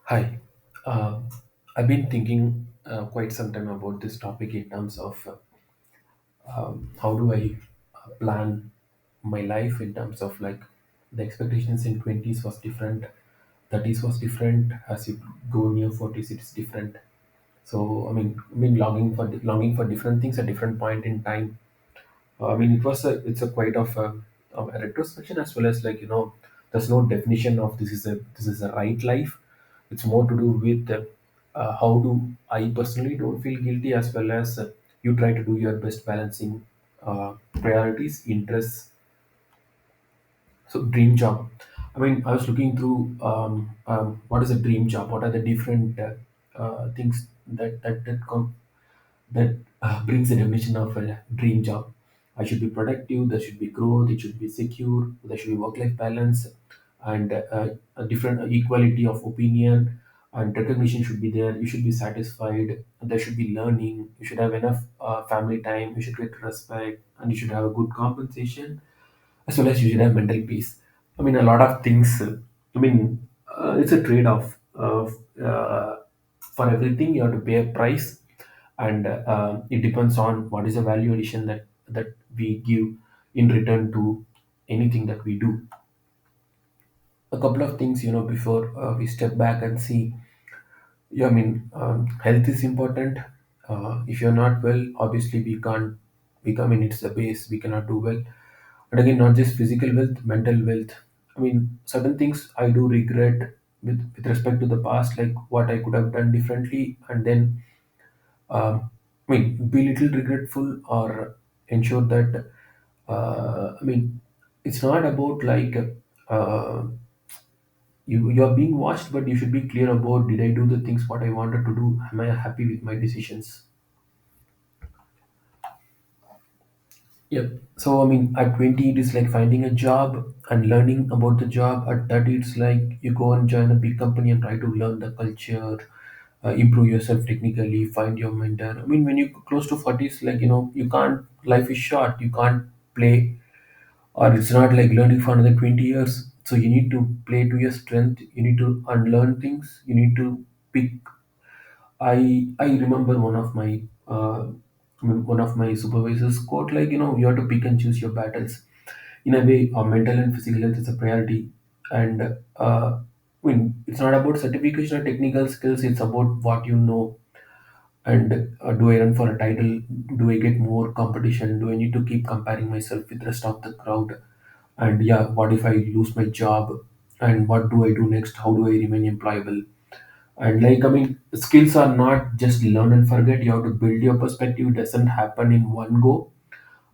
Hi. Um I've been thinking quite some time about this topic in terms of how do I plan my life in terms of like the expectations in 20s was different, 30s was different. As you go near 40s, it's different. So I mean, longing for different things at different point in time. I mean, it's a quite of a retrospection as well as like there's no definition of this is a right life. It's more to do with how do I personally don't feel guilty as well as you try to do your best balancing priorities, interests. So dream job. I mean, I was looking through what is a dream job. What are the different things that brings the definition of a dream job. I should be productive, there should be growth, it should be secure, there should be work life balance, and a different equality of opinion and recognition should be there. You should be satisfied, there should be learning, you should have enough family time, you should get respect, and you should have a good compensation as well as you should have mental peace. I mean, a lot of things. It's a trade-off. For everything, you have to pay a price, and it depends on what is the value addition that we give in return to anything that we do. A couple of things, before we step back and see. Yeah, I mean, health is important. If you're not well, obviously we can't. I mean, it's the base. We cannot do well. And again, not just physical wealth, mental wealth. I mean, certain things I do regret with respect to the past, like what I could have done differently, and then be little regretful or ensure that. I mean, it's not about like you're being watched, but you should be clear about did I do the things what I wanted to do? Am I happy with my decisions? Yep. So I mean, at 20, it is like finding a job and learning about the job. At 30, it's like you go and join a big company and try to learn the culture, improve yourself technically, find your mentor. I mean, when you close to 40s, like you can't. Life is short. You can't play, or it's not like learning for another 20 years. So you need to play to your strength. You need to unlearn things. You need to pick. I remember one of my supervisors quote like you have to pick and choose your battles. In a way, mental and physical health is a priority, and it's not about certification or technical skills. It's about what you know. And do I run for a title? Do I get more competition? Do I need to keep comparing myself with the rest of the crowd? And yeah, what if I lose my job? And what do I do next? How do I remain employable? And like skills are not just learn and forget. You have to build your perspective. It doesn't happen in one go.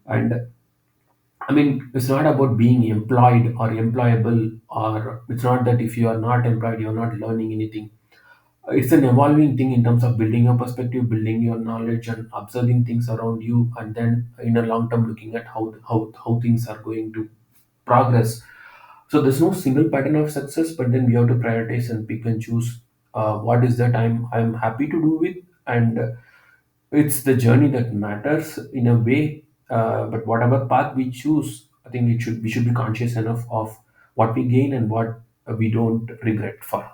And it's not about being employed or employable, or it's not that if you are not employed you're not learning anything. It's an evolving thing in terms of building your perspective, building your knowledge, and observing things around you, and then in a long term looking at how things are going to progress. So there's no single pattern of success, but then we have to prioritize and pick and choose what is that I'm happy to do with, and it's the journey that matters in a way. But whatever path we choose, I think we should be conscious enough of what we gain and what we don't regret for.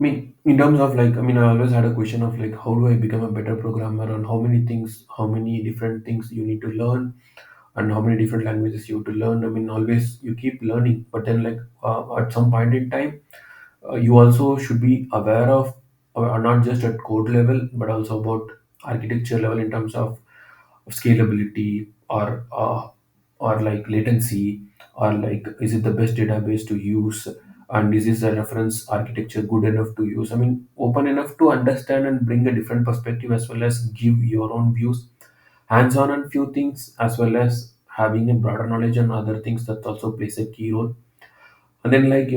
In terms of like, I always had a question of like, how do I become a better programmer, and how many different things you need to learn, and how many different languages you have to learn. Always you keep learning, but then like at some point in time, you also should be aware of, not just at code level, but also about architecture level in terms of scalability or like latency, or like is it the best database to use, and is this a reference architecture good enough to use. Open enough to understand and bring a different perspective as well as give your own views, hands on on few things, as well as having a broader knowledge on other things that also plays a key role. And then, like,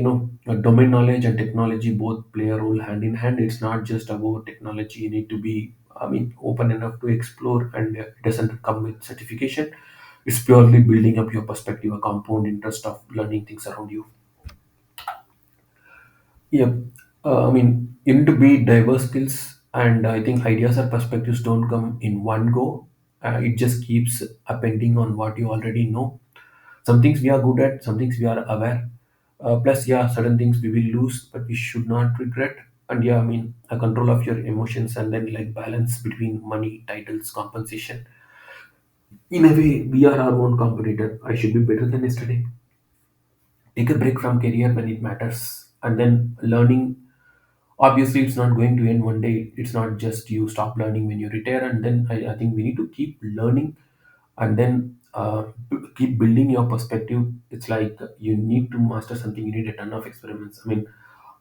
domain knowledge and technology both play a role hand in hand. It's not just about technology. You need to be, open enough to explore, and it doesn't come with certification. It's purely building up your perspective, a compound interest of learning things around you. Yep. You need to be diverse skills, and I think ideas or perspectives don't come in one go. It just keeps appending on what you already know. Some things we are good at, some things we are aware. Plus, yeah, certain things we will lose, but we should not regret. And yeah, I mean, a control of your emotions and then like balance between money, titles, compensation. In a way, we are our own competitor. I should be better than yesterday. Take a break from career when it matters, and then learning. Obviously, it's not going to end one day. It's not just you stop learning when you retire, and then I think we need to keep learning, and then keep building your perspective. It's like you need to master something. You need a ton of experiments. I mean,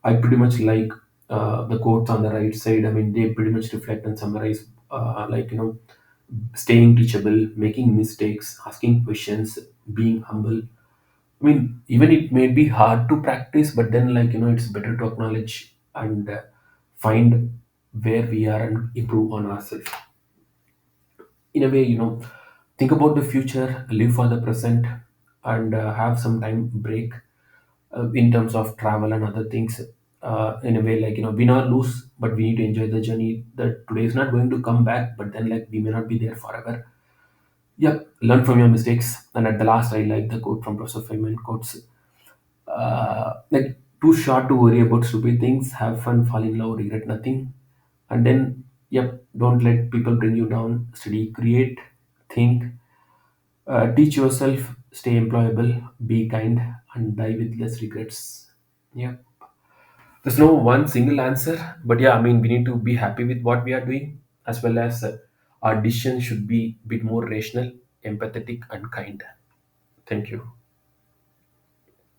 I pretty much like the quotes on the right side. I mean, they pretty much reflect and summarize, staying teachable, making mistakes, asking questions, being humble. I mean, even it may be hard to practice, but then, it's better to acknowledge and find where we are and improve on ourselves. In a way, think about the future, live for the present, and have some time break in terms of travel and other things. In a way, win or lose, but we need to enjoy the journey. That today is not going to come back, but then we may not be there forever. Yeah, learn from your mistakes. And at the last, I like the quote from Professor Feynman quotes, too short to worry about stupid things, have fun, fall in love, regret nothing. And then, yep, don't let people bring you down. Study, create, think, teach yourself, stay employable, be kind, and die with less regrets. Yeah. There's no one single answer, but yeah, I mean, we need to be happy with what we are doing, as well as our decision should be a bit more rational, empathetic, and kind. Thank you.